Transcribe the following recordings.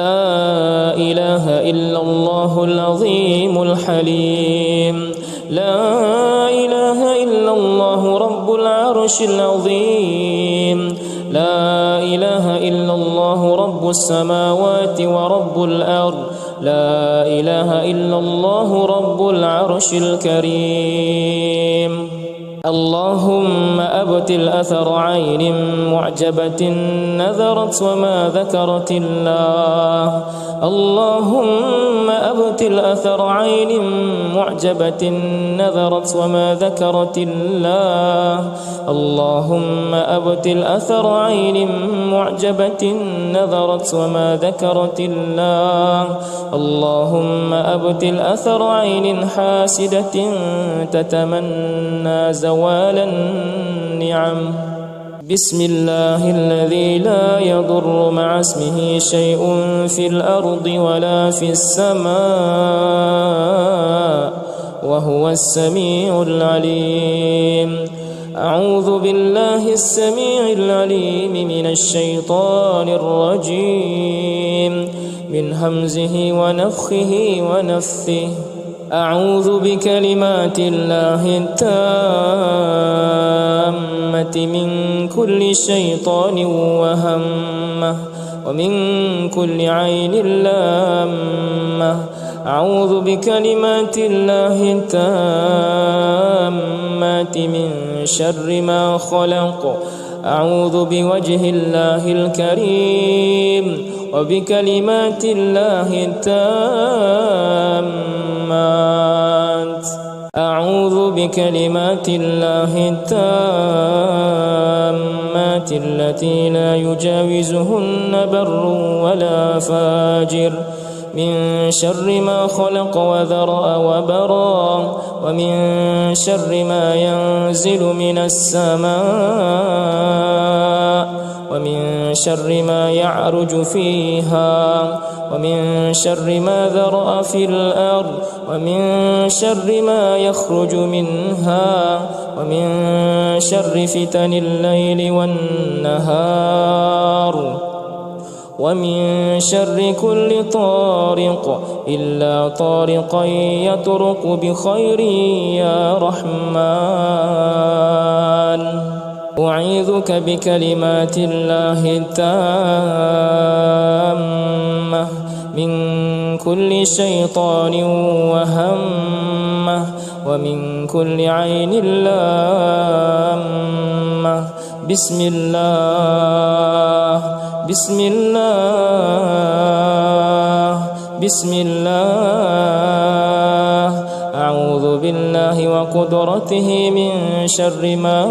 لا إله إلا الله العظيم الحليم. لا إله إلا الله رب العرش العظيم. لا إله إلا الله رب السماوات ورب الأرض. لا إله إلا الله رب العرش الكريم. اللهم أبطل أثر عين معجبة نذرت وما ذكرت الله. اللهم أبطل أثر عين معجبة نذرت وما ذكرت الله. اللهم أبطل أثر عين معجبة نذرت وما ذكرت الله. اللهم أبطل أثر عين حاسدة تتمنى زوال النعم. بسم الله الذي لا يضر مع اسمه شيء في الأرض ولا في السماء وهو السميع العليم. أعوذ بالله السميع العليم من الشيطان الرجيم من همزه ونفخه ونفثه. أعوذ بكلمات الله التامة من كل شيطان وهمة ومن كل عين لامة. أعوذ بكلمات الله التامة من شر ما خلق. أعوذ بوجه الله الكريم وبكلمات الله التامات. أعوذ بكلمات الله التامات التي لا يجاوزهن بر ولا فاجر من شر ما خلق وذرأ وبرى ومن شر ما ينزل من السماء ومن شر ما يعرج فيها ومن شر ما ذرأ في الأرض ومن شر ما يخرج منها ومن شر فتن الليل والنهار ومن شر كل طارق إلا طارقا يطرق بخير يا رحمن. أعيذك بكلمات الله التامة من كل شيطان وهمة ومن كل عين لامة. بسم الله بسم الله بسم الله. أعوذ بالله وقدرته من شر ما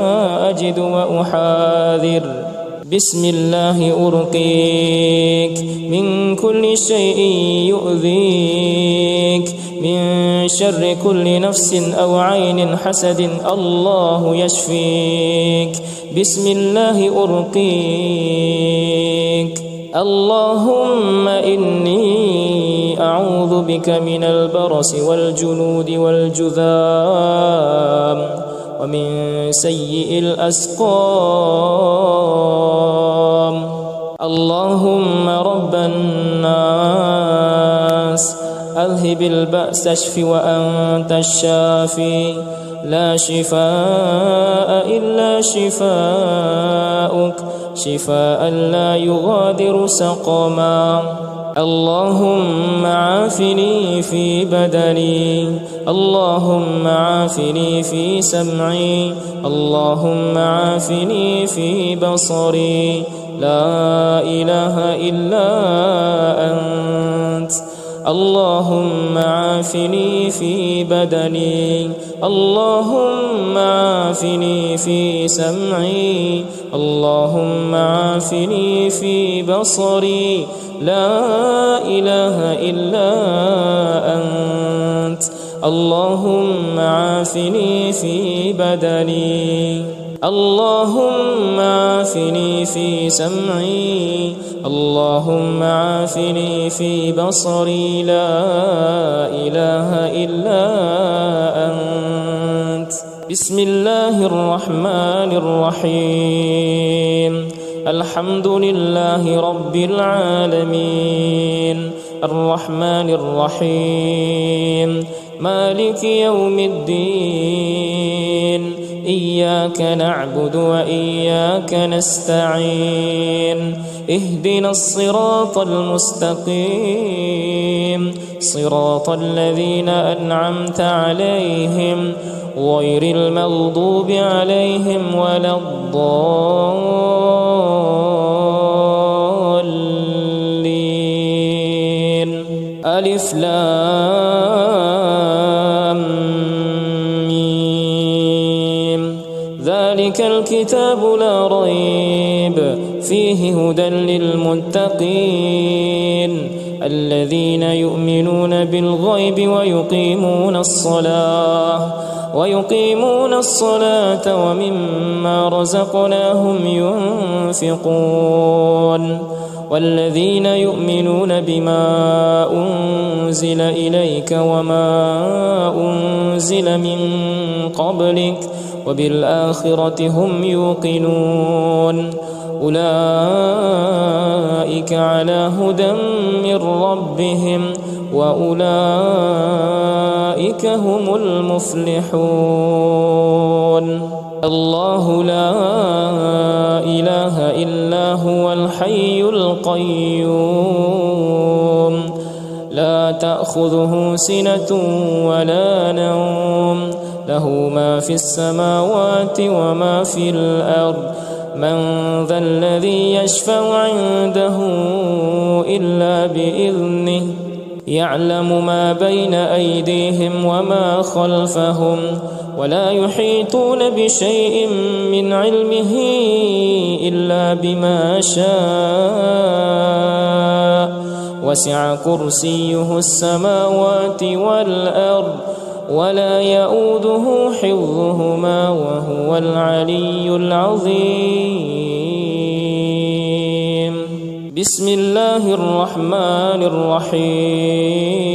أجد وأحاذر. بسم الله أرقيك من كل شيء يؤذيك من شر كل نفس أو عين حسد الله يشفيك. بسم الله أرقيك. اللهم إني أعوذ بك من البرص والجنود والجذام ومن سيء الأسقام. اللهم رب الناس أذهب البأس اشف وأنت الشافي لا شفاء إلا شفاؤك شفاء لا يغادر سقما. اللهم عافني في بدني. اللهم عافني في سمعي. اللهم عافني في بصري. لا إله إلا أنت. اللهم عافني في بدني. اللهم عافني في سمعي. اللهم عافني في بصري. لا إله إلا أنت. اللهم عافني في بدني. اللهم عافني في سمعي. اللهم عافني في بصري. لا إله إلا أنت. بسم الله الرحمن الرحيم. الحمد لله رب العالمين الرحمن الرحيم مالك يوم الدين إياك نعبد وإياك نستعين اهدنا الصراط المستقيم صراط الذين أنعمت عليهم غير المغضوب عليهم ولا الضالين ألف لام ميم ذلك الكتاب لا ريب فيه هدى للمتقين الذين يؤمنون بالغيب ويقيمون الصلاة ومما رزقناهم ينفقون والذين يؤمنون بما أنزل إليك وما أنزل من قبلك وبالآخرة هم يوقنون أولئك على هدى من ربهم وأولئك هم المفلحون الله لا إله إلا هو الحي القيوم لا تأخذه سنة ولا نوم له ما في السماوات وما في الأرض من ذا الذي يشفع عنده إلا بإذنه يعلم ما بين أيديهم وما خلفهم ولا يحيطون بشيء من علمه إلا بما شاء وسع كرسيه السماوات والأرض ولا يؤوده حفظهما وهو العلي العظيم بسم الله الرحمن الرحيم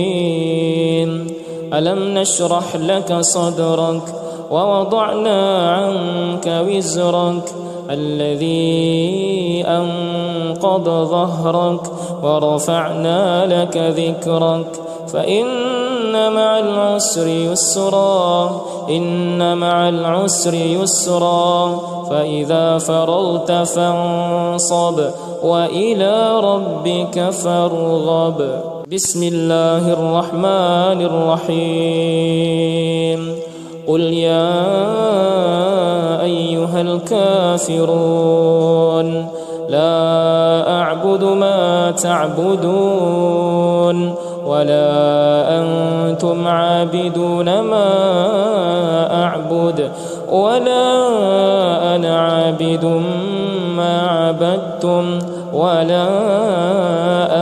ألم نشرح لك صدرك ووضعنا عنك وزرك الذي أنقض ظهرك ورفعنا لك ذكرك فإن مع العسر يسرا فإذا فرغت فانصب وإلى ربك فارغب بسم الله الرحمن الرحيم قل يا أيها الكافرون لا أعبد ما تعبدون ولا أنتم عابدون ما أعبد ولا أنا عابد ما عبدتم ولا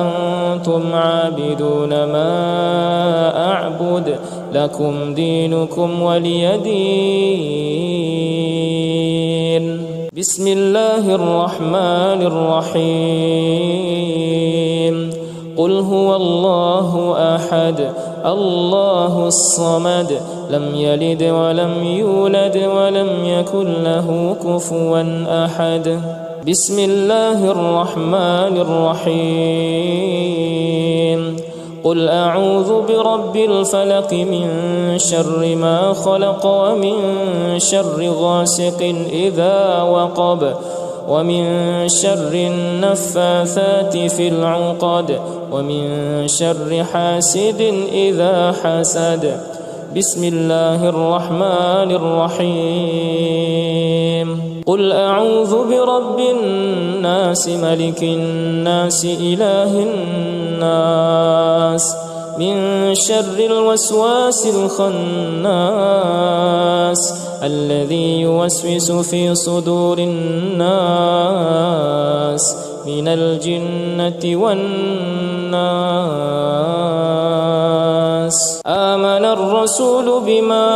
أنتم عابدون ما أعبد لكم دينكم ولي دين بسم الله الرحمن الرحيم قل هو الله أحد الله الصمد لم يلد ولم يولد ولم يكن له كفوا أحد بسم الله الرحمن الرحيم قل أعوذ برب الفلق من شر ما خلق ومن شر غاسق إذا وقب ومن شر النفاثات في العقد ومن شر حاسد إذا حسد بسم الله الرحمن الرحيم قل أعوذ برب الناس ملك الناس إله الناس من شر الوسواس الخناس الذي يوسوس في صدور الناس من الجنة والناس آمن الرسول بما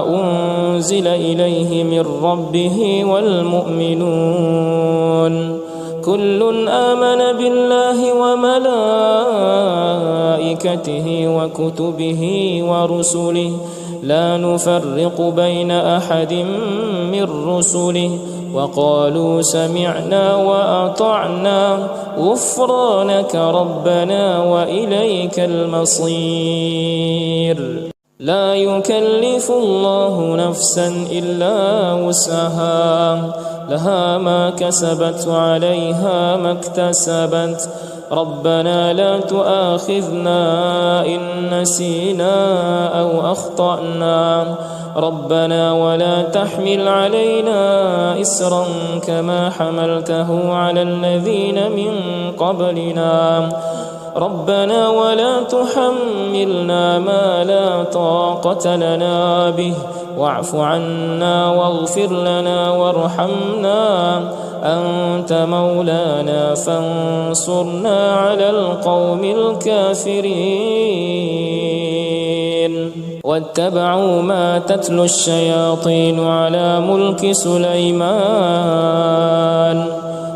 أنزل إليه من ربه والمؤمنون كل آمن بالله وملائكته وكتبه ورسله لا نفرق بين أحد من رسله وقالوا سمعنا وأطعنا غفرانك ربنا وإليك المصير. لا يكلف الله نفسا إلا وسعها، لها ما كسبت وعليها ما اكتسبت. ربنا لا تؤاخذنا إن نسينا أو أخطأنا، ربنا ولا تحمل علينا إسرا كما حملته على الذين من قبلنا، ربنا ولا تحملنا ما لا طاقة لنا به، واعف عنا واغفر لنا وارحمنا، أنت مولانا فانصرنا على القوم الكافرين. واتبعوا ما تتلو الشياطين على ملك سليمان،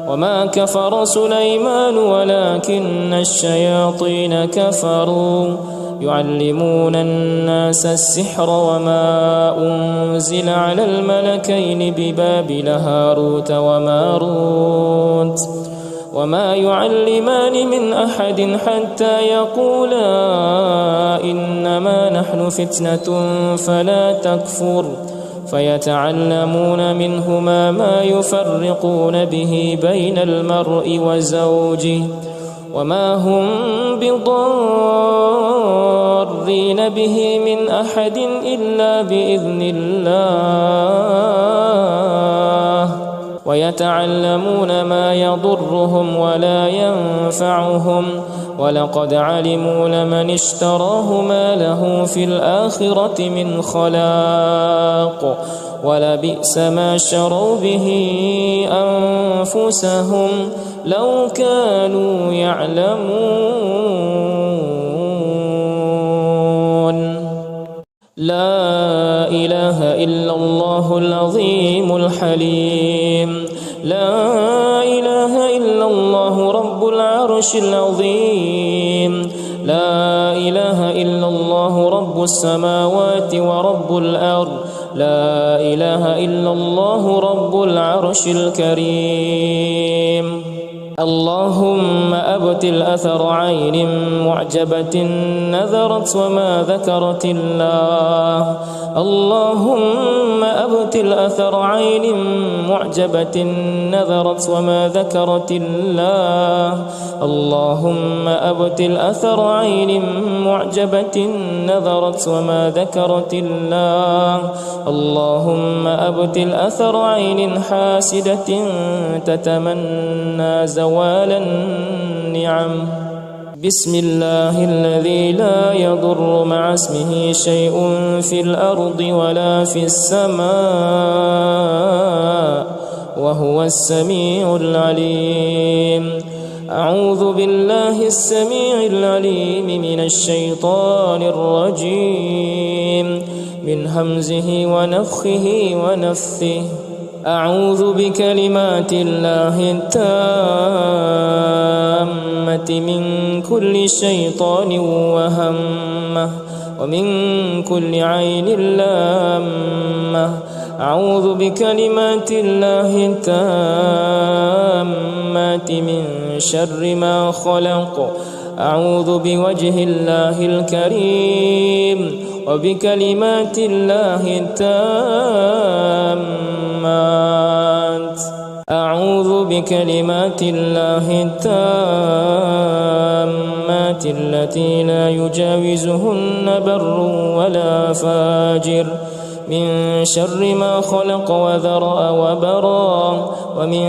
وما كفر سليمان ولكن الشياطين كفروا يعلمون الناس السحر وما أنزل على الملكين ببابل هاروت وماروت وما يعلمان من أحد حتى يقولا إنما نحن فتنة فلا تكفر، فيتعلمون منهما ما يفرقون به بين المرء وزوجه، وما هم بضارين به من أحد إلا بإذن الله، ويتعلمون ما يضرهم ولا ينفعهم، ولقد علموا لمن اشتراه ما له في الآخرة من خلاق، ولبئس ما شروا به أنفسهم لو كانوا يعلمون. لا إله إلا الله العظيم الحليم، لا إله إلا الله رب العرش العظيم، لا إله إلا الله رب السماوات ورب الأرض، لا إله إلا الله رب العرش الكريم. اللهم أبطل أثر عين معجبة نذرت وما ذكرت الله، اللهم أبطل أثر عين معجبة نذرت وما ذكرت الله، اللهم أبطل أثر عين معجبة نذرت وما ذكرت الله، اللهم أبطل أثر عين حاسدة تتمنى زوال النعم. بسم الله الذي لا يضر مع اسمه شيء في الأرض ولا في السماء وهو السميع العليم. أعوذ بالله السميع العليم من الشيطان الرجيم، من همزه ونفخه ونفثه. أعوذ بكلمات الله التامة من كل شيطان وهمة ومن كل عين لامة. أعوذ بكلمات الله التامة من شر ما خلق. أعوذ بوجه الله الكريم وبكلمات الله التامات. أعوذ بكلمات الله التامات التي لا يجاوزهن بر ولا فاجر، من شر ما خلق وذرأ وبرى، ومن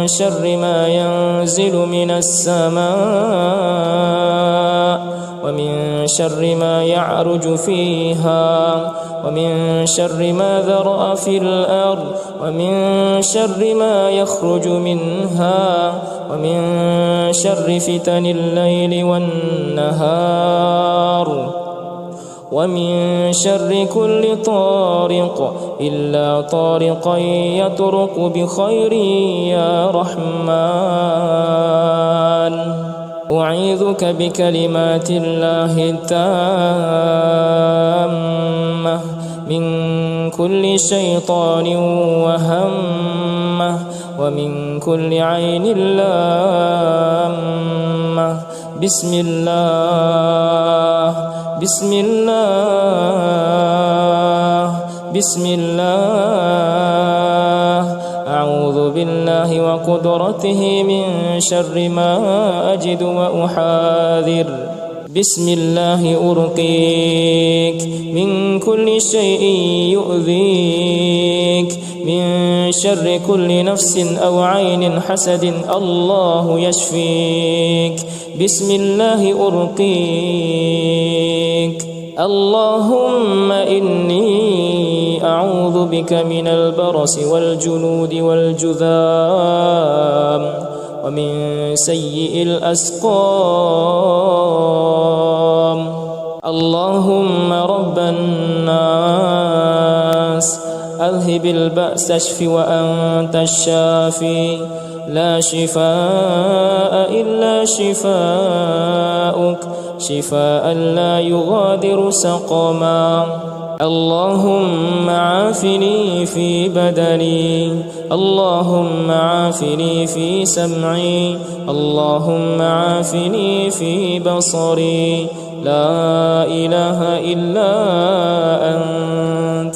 شر ما ينزل من السماء، ومن شر ما يعرج فيها، ومن شر ما ذرأ في الأرض، ومن شر ما يخرج منها، ومن شر فتن الليل والنهار، ومن شر كل طارق إلا طارقا يطرق بخير يا رحمن. أعيذك بكلمات الله التامة من كل شيطان وهمة ومن كل عين لامة. بسم الله بسم الله بسم الله. أعوذ بالله وقدرته من شر ما أجد وأحاذر. بسم الله أرقيك من كل شيء يؤذيك، من شر كل نفس أو عين حسد الله يشفيك. بسم الله أرقيك. اللهم إني أعوذ بك من البرص والجنود والجذام ومن سيء الأسقام. اللهم رب الناس أذهب البأس اشف وأنت الشافي، لا شفاء إلا شفاؤك، شفاء لا يغادر سقما. اللهم عافني في بدني، اللهم عافني في سمعي، اللهم عافني في بصري، لا إله إلا أنت.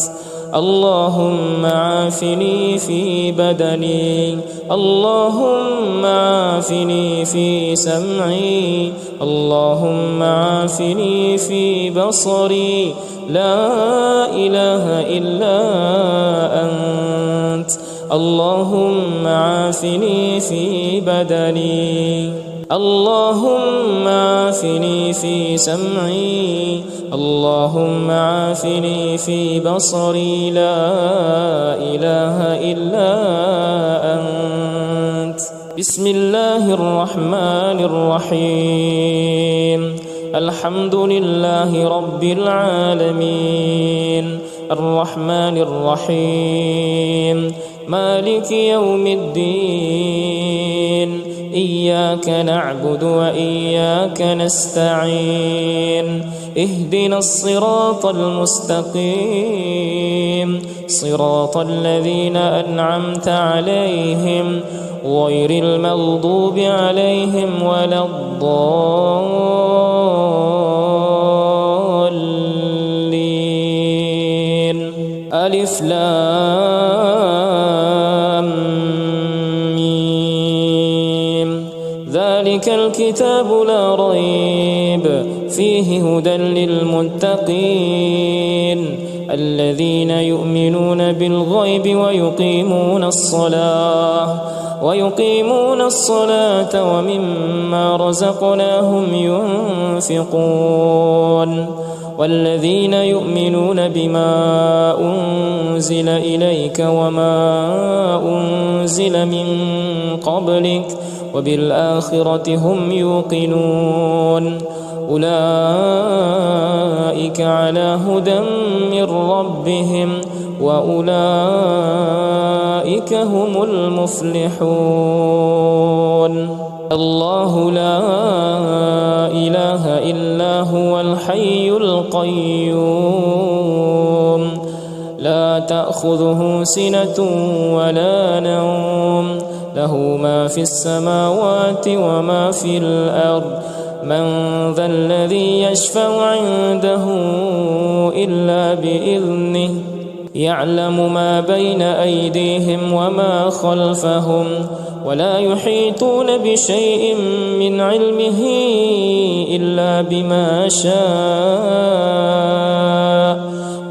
اللهم عافني في بدني، اللهم عافني في سمعي، اللهم عافني في بصري، لا إله إلا أنت. اللهم عافني في بدني، اللهم عافني في سمعي، اللهم عافني في بصري، لا إله إلا أنت. بسم الله الرحمن الرحيم. الحمد لله رب العالمين، الرحمن الرحيم، مالك يوم الدين. إياك نعبد وإياك نستعين. اهدنا الصراط المستقيم، صراط الذين أنعمت عليهم غير المغضوب عليهم ولا الضالين. ألف لام ميم. ذلك الكتاب لا ريب فيه هدى للمتقين الذين يؤمنون بالغيب ويقيمون الصلاة ومما رزقناهم ينفقون، والذين يؤمنون بما أنزل إليك وما أنزل من قبلك وبالآخرة هم يوقنون. أولئك على هدى من ربهم وأولئك هم المفلحون. الله لا إله إلا هو الحي القيوم، لا تأخذه سنة ولا نوم، له ما في السماوات وما في الأرض. من ذا الذي يشفع عنده إلا بإذنه، يعلم ما بين أيديهم وما خلفهم، ولا يحيطون بشيء من علمه إلا بما شاء.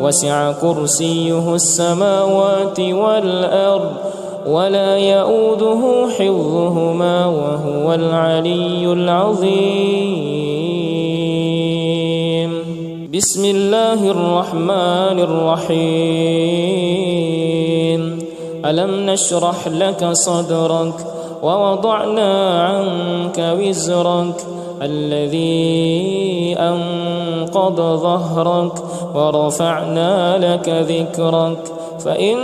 وسع كرسيه السماوات والأرض ولا يؤوده حفظهما وهو العلي العظيم. بسم الله الرحمن الرحيم. ألم نشرح لك صدرك ووضعنا عنك وزرك الذي أنقض ظهرك ورفعنا لك ذكرك، فإن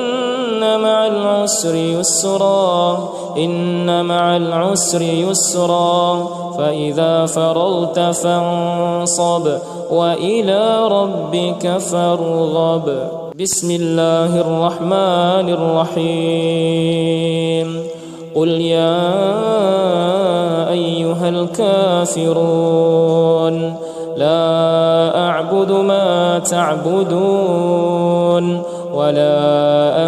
مع العسر يسرا، إن مع العسر يسرا، فإذا فرغت فانصب وإلى ربك فارغب. بسم الله الرحمن الرحيم قل يا أيها الكافرون لا أعبد ما تعبدون ولا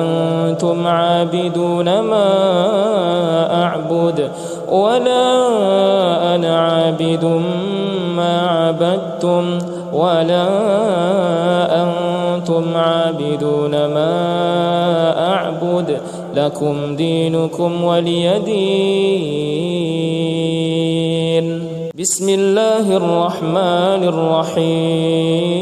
أنتم عابدون ما أعبد ولا أنا عابد ما عبدتم ولا أنتم عابدون ما أعبد لكم دينكم ولي دين. بسم الله الرحمن الرحيم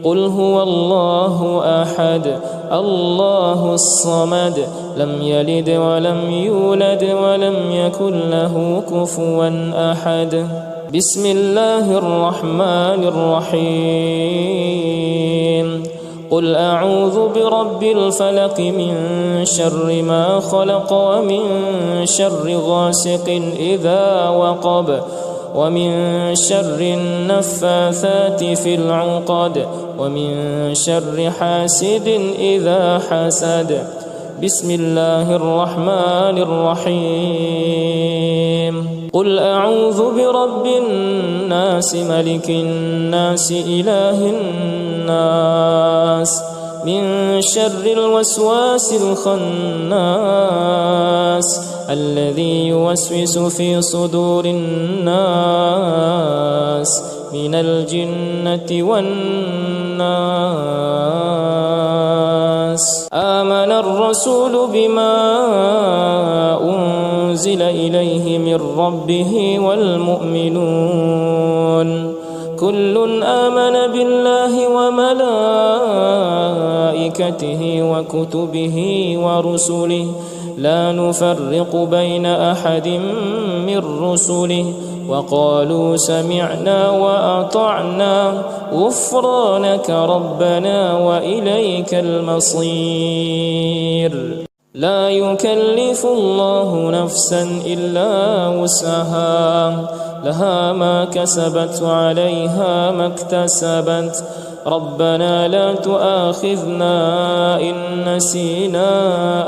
قل هو الله أحد الله الصمد لم يلد ولم يولد ولم يكن له كفوا أحد. بسم الله الرحمن الرحيم قل أعوذ برب الفلق من شر ما خلق ومن شر غاسق إذا وقب ومن شر النفاثات في العقد ومن شر حاسد إذا حسد. بسم الله الرحمن الرحيم قل أعوذ برب الناس ملك الناس إله الناس من شر الوسواس الخناس الذي يوسوس في صدور الناس من الجنة والناس. آمن الرسول بما أنزل إليه من ربه والمؤمنون كل آمن بالله وملائكته وكتبه ورسله لا نفرق بين أحد من رسله وقالوا سمعنا وأطعنا غفرانك ربنا وإليك المصير. لا يكلف الله نفسا إلا وسعها لها ما كسبت وعليها ما اكتسبت ربنا لا تؤاخذنا إن نسينا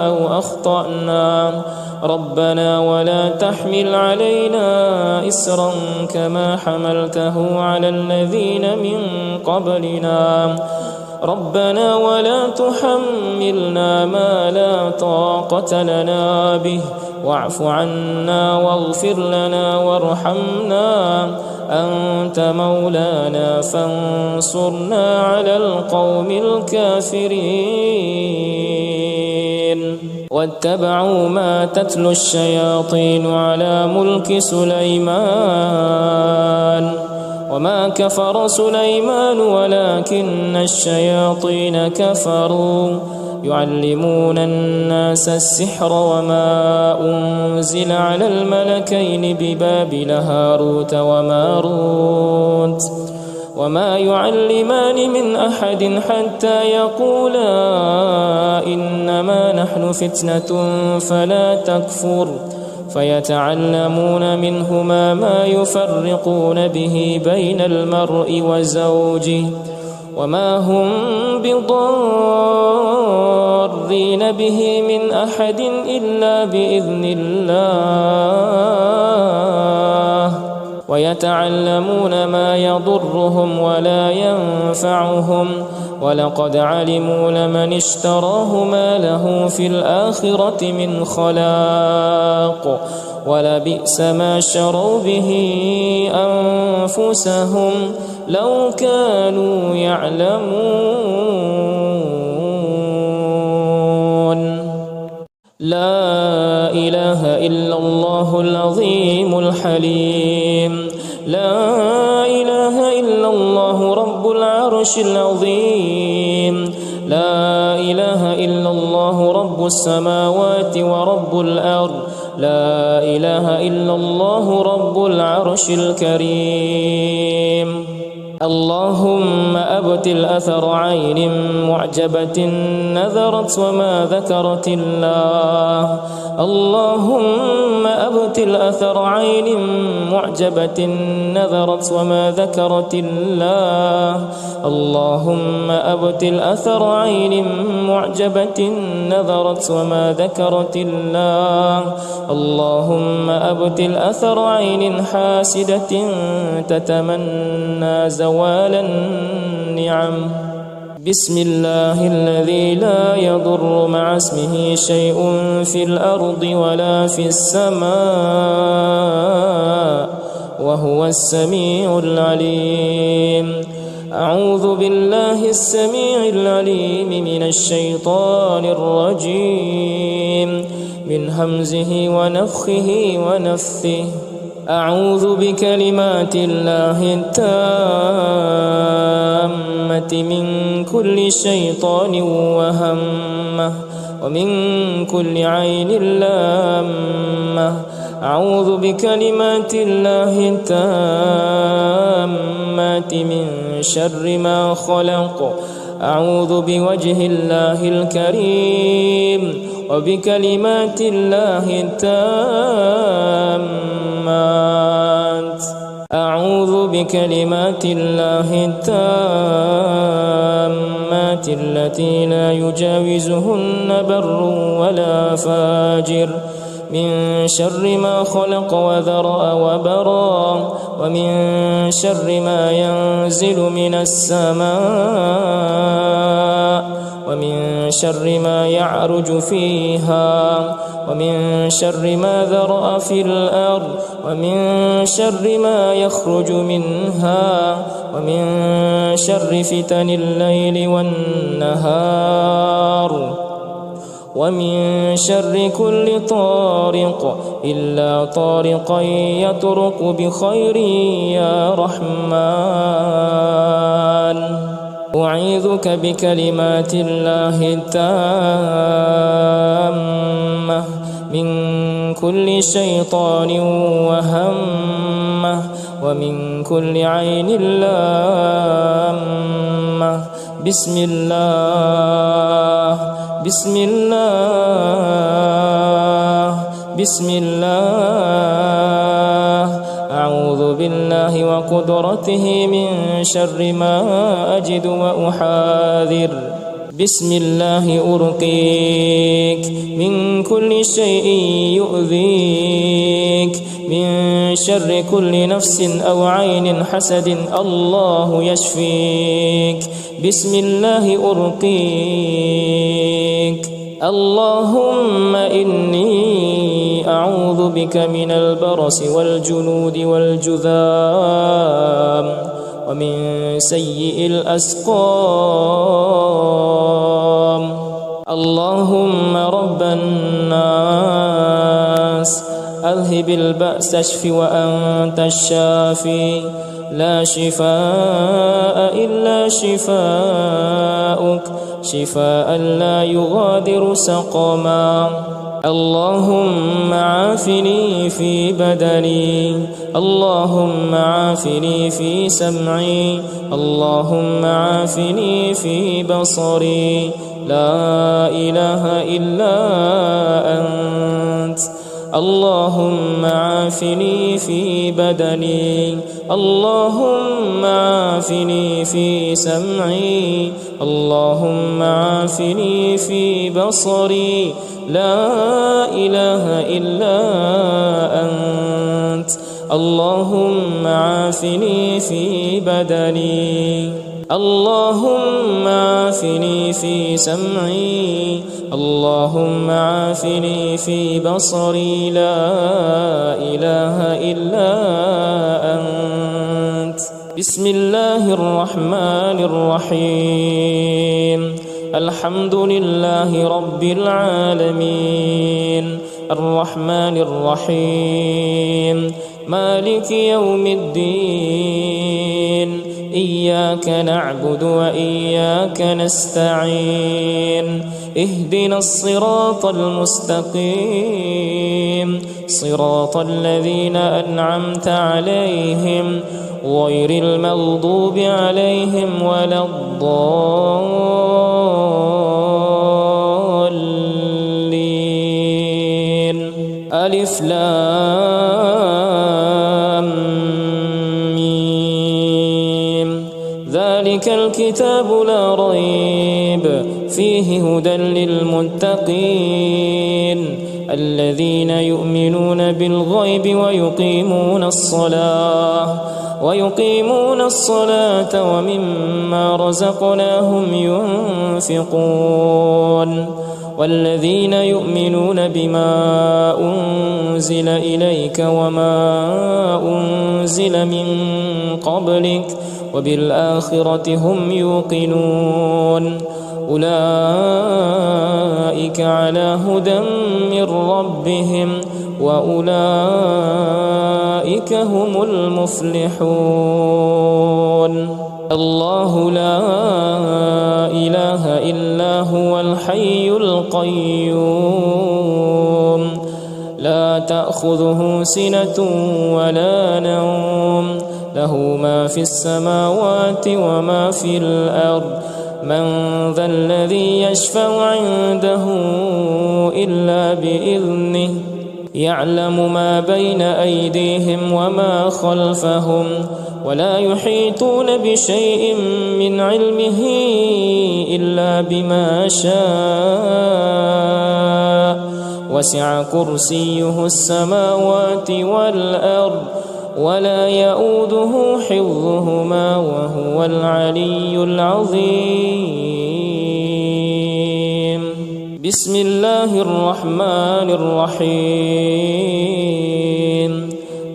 أو أخطأنا ربنا ولا تحمل علينا إسرا كما حملته على الذين من قبلنا ربنا ولا تحملنا ما لا طاقة لنا به واعف عنا واغفر لنا وارحمنا أنت مولانا فانصرنا على القوم الكافرين. واتبعوا ما تتلو الشياطين على ملك سليمان وما كفر سليمان ولكن الشياطين كفروا يعلمون الناس السحر وما أنزل على الملكين ببابل هاروت وماروت وما يعلمان من أحد حتى يقولا إنما نحن فتنة فلا تكفر فيتعلمون منهما ما يفرقون به بين المرء وزوجه وما هم بضارين به من أحد إلا بإذن الله ويتعلمون ما يضرهم ولا ينفعهم ولقد علموا لمن اشتراه ما له في الآخرة من خلاق ولبئس ما شروا به أنفسهم لو كانوا يعلمون. لا إله إلا الله العظيم الحليم لا إله إلا الله رب العرش العظيم لا إله إلا الله رب السماوات ورب الأرض لا إله إلا الله رب العرش الكريم. اللهم أبطل أثر عين معجبة نذرت وما ذكرت الله. اللهم أبطل أثر عين معجبة نذرت وما ذكرت الله. اللهم أبطل أثر عين معجبة نذرت وما ذكرت الله. اللهم أبطل أثر عين حاسدة تتمنى زوال النعم. بسم الله الذي لا يضر مع اسمه شيء في الأرض ولا في السماء وهو السميع العليم. أعوذ بالله السميع العليم من الشيطان الرجيم من همزه ونفخه ونفثه. أعوذ بكلمات الله التامة من كل شيطان وهمة ومن كل عين لامة. أعوذ بكلمات الله التامة من شر ما خلق. أعوذ بوجه الله الكريم وبكلمات الله التامات. أعوذ بكلمات الله التامات التي لا يجاوزهن بر ولا فاجر من شر ما خلق وذرأ وبرا ومن شر ما ينزل من السماء ومن شر ما يعرج فيها ومن شر ما ذرأ في الأرض ومن شر ما يخرج منها ومن شر فتن الليل والنهار ومن شر كل طارق إلا طارقا يطرق بخير يا رحمن. أعيذك بكلمات الله التامة من كل شيطان وهمة ومن كل عين لامة. بسم الله بسم الله بسم الله. أعوذ بالله وقدرته من شر ما أجد وأحاذر. بسم الله أرقيك من كل شيء يؤذيك من شر كل نفس أو عين حسد الله يشفيك. بسم الله أرقيك. اللهم إني أعوذ بك من البرص والجنود والجذام ومن سيء الأسقام. اللهم رب الناس أذهب البأس اشف وأنت الشافي لا شفاء إلا شفاؤك شفاء لا يغادر سقما. اللهم عافني في بدني. اللهم عافني في سمعي. اللهم عافني في بصري. لا إله إلا أنت. اللهم عافني في بدني. اللهم عافني في سمعي. اللهم عافني في بصري. لا إله إلا أنت. اللهم عافني في بدني. اللهم عافني في سمعي. اللهم عافني في بصري. لا إله إلا أنت. بسم الله الرحمن الرحيم. الحمد لله رب العالمين الرحمن الرحيم مالك يوم الدين. إياك نعبد وإياك نستعين. اهدنا الصراط المستقيم الرجيم صراط الذين أنعمت عليهم غير المغضوب عليهم ولا الضالين ألف لام ميم ذلك الكتاب لا ريب فيه هدى للمتقين الذين يؤمنون بالغيب ويقيمون الصلاة ومما رزقناهم ينفقون والذين يؤمنون بما أنزل إليك وما أنزل من قبلك وبالآخرة هم يوقنون أولئك على هدى من ربهم وأولئك هم المفلحون الله لا إله إلا هو الحي القيوم لا تأخذه سنة ولا نوم له ما في السماوات وما في الأرض من ذا الذي يشفع عنده إلا بإذنه يعلم ما بين أيديهم وما خلفهم ولا يحيطون بشيء من علمه إلا بما شاء وسع كرسيه السماوات والأرض ولا يؤوده حفظهما وهو العلي العظيم بسم الله الرحمن الرحيم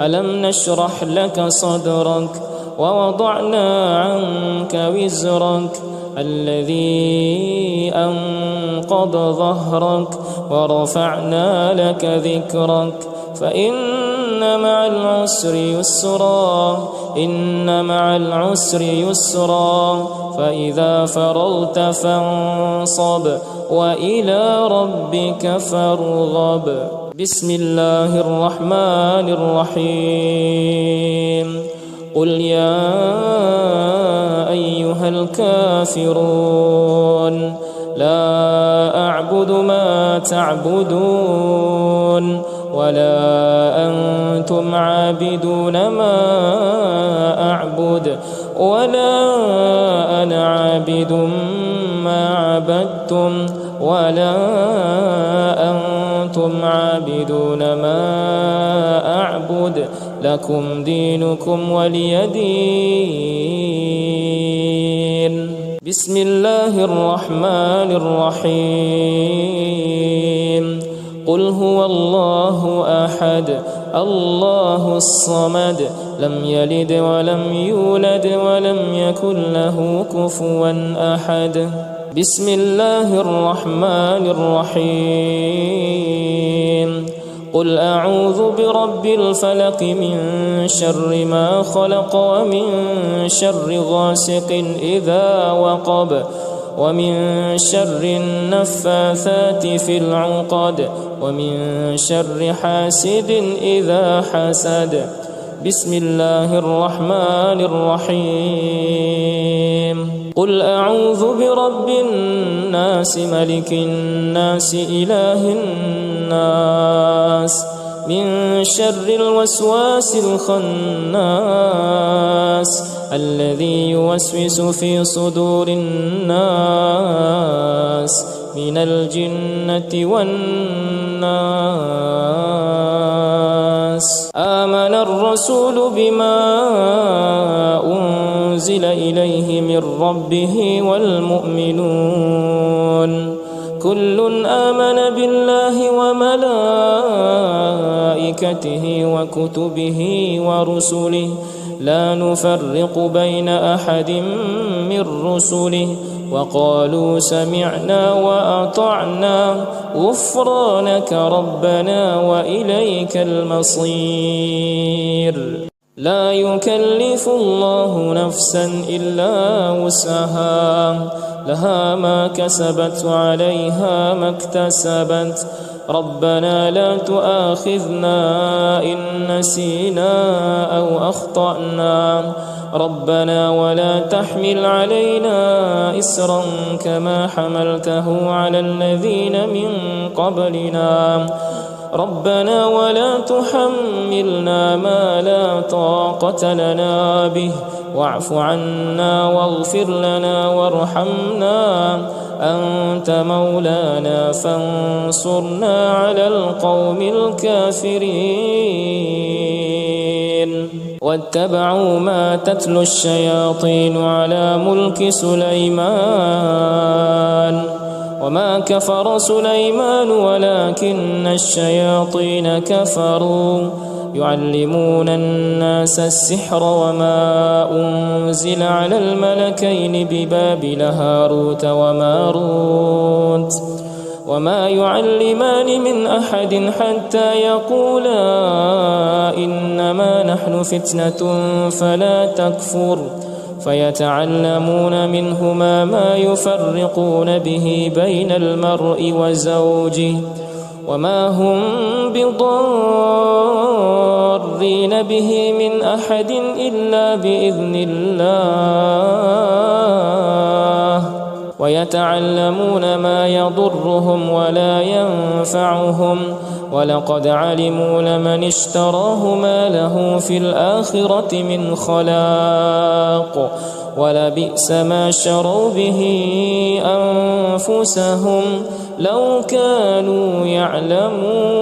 ألم نشرح لك صدرك ووضعنا عنك وزرك الذي أنقض ظهرك ورفعنا لك ذكرك فإن مع العسر يسرا فإذا فرغت فانصب وإلى ربك فارغب بسم الله الرحمن الرحيم قل يا أيها الكافرون لا أعبد ما تعبدون ولا أنتم عابدون ما أعبد ولا أنا عابد ما عبدتم ولا أنتم عابدون ما أعبد لكم دينكم ولي دين بسم الله الرحمن الرحيم قل هو الله أحد الله الصمد لم يلد ولم يولد ولم يكن له كفوا أحد بسم الله الرحمن الرحيم قل أعوذ برب الفلق من شر ما خلق ومن شر غاسق إذا وقب ومن شر النفاثات في العقد ومن شر حاسد إذا حسد بسم الله الرحمن الرحيم قل أعوذ برب الناس ملك الناس إله الناس من شر الوسواس الخناس الذي يوسوس في صدور الناس من الجنة والناس آمن الرسول بما أنزل إليه من ربه والمؤمنون كل آمن بالله وملائكته وكتبه ورسله لا نفرق بين أحد من رسله وقالوا سمعنا وأطعنا غفرانك ربنا وإليك المصير لا يكلف الله نفسا إلا وسعها لها ما كسبت وعليها ما اكتسبت ربنا لا تؤاخذنا إن نسينا أو أخطأنا ربنا ولا تحمل علينا إسرا كما حملته على الذين من قبلنا ربنا ولا تحملنا ما لا طاقة لنا به واعف عنا واغفر لنا وارحمنا أنت مولانا فانصرنا على القوم الكافرين واتبعوا ما تتلو الشياطين على ملك سليمان وما كفر سليمان ولكن الشياطين كفروا يعلمون الناس السحر وما أنزل على الملكين ببابل هاروت وماروت وما يعلمان من أحد حتى يقولا إنما نحن فتنة فلا تكفر فيتعلمون منهما ما يفرقون به بين المرء وزوجه وما هم بضارين به من أحد إلا بإذن الله ويتعلمون ما يضرهم ولا ينفعهم ولقد علموا لمن اشتراه ما له في الآخرة من خلاق ولبئس ما شروا به أنفسهم لو كانوا يعلمون.